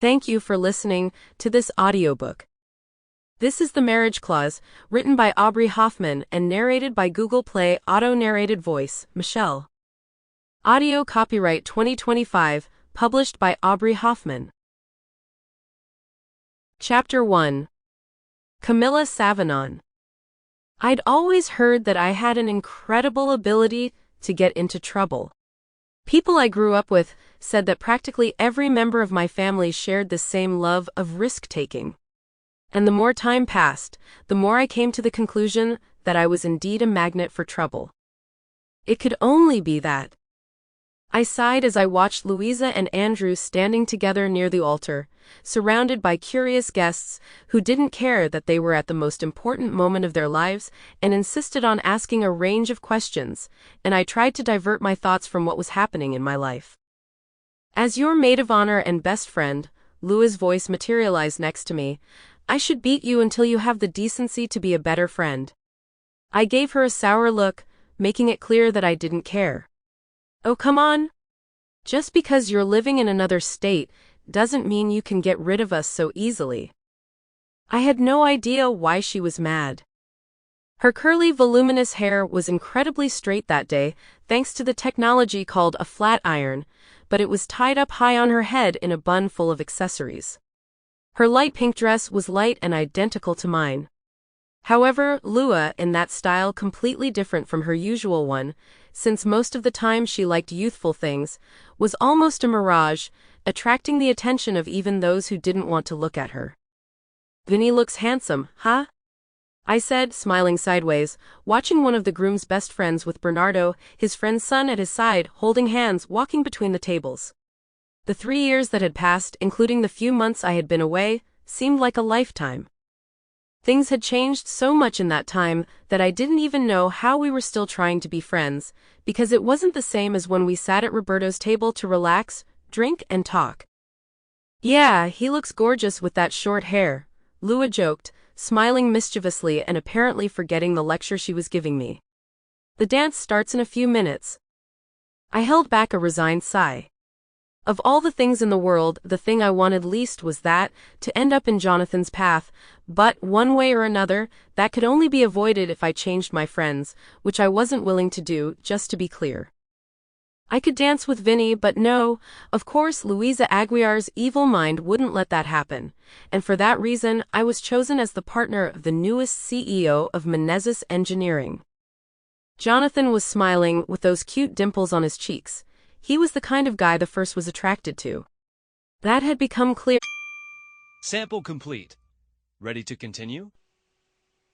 Thank you for listening to this audiobook. This is The Marriage Clause, written by Aubrey Hoffmann and narrated by Google Play auto-narrated voice, Michelle. Audio copyright 2025, published by Aubrey Hoffmann. Chapter 1. Camilla Savanon. I'd always heard that I had an incredible ability to get into trouble. People I grew up with said that practically every member of my family shared this same love of risk-taking. And the more time passed, the more I came to the conclusion that I was indeed a magnet for trouble. It could only be that. I sighed as I watched Louisa and Andrew standing together near the altar, surrounded by curious guests who didn't care that they were at the most important moment of their lives and insisted on asking a range of questions, and I tried to divert my thoughts from what was happening in my life. As your maid of honor and best friend, Louisa's voice materialized next to me, I should beat you until you have the decency to be a better friend. I gave her a sour look, making it clear that I didn't care. Oh, come on. Just because you're living in another state doesn't mean you can get rid of us so easily. I had no idea why she was mad. Her curly, voluminous hair was incredibly straight that day, thanks to the technology called a flat iron, but it was tied up high on her head in a bun full of accessories. Her light pink dress was light and identical to mine. However, Lua, in that style completely different from her usual one, since most of the time she liked youthful things, was almost a mirage, attracting the attention of even those who didn't want to look at her. "Vinny looks handsome, huh?" I said, smiling sideways, watching one of the groom's best friends with Bernardo, his friend's son at his side, holding hands, walking between the tables. The 3 years that had passed, including the few months I had been away, seemed like a lifetime. Things had changed so much in that time that I didn't even know how we were still trying to be friends, because it wasn't the same as when we sat at Roberto's table to relax, drink, and talk. "Yeah, he looks gorgeous with that short hair," Lua joked, smiling mischievously and apparently forgetting the lecture she was giving me. "The dance starts in a few minutes." I held back a resigned sigh. Of all the things in the world, the thing I wanted least was that, to end up in Jonathan's path, but, one way or another, that could only be avoided if I changed my friends, which I wasn't willing to do, just to be clear. I could dance with Vinny, but no, of course Louisa Aguiar's evil mind wouldn't let that happen, and for that reason I was chosen as the partner of the newest CEO of Menezes Engineering. Jonathan was smiling, with those cute dimples on his cheeks. He was the kind of guy the first was attracted to. That had become clear. Sample complete. Ready to continue?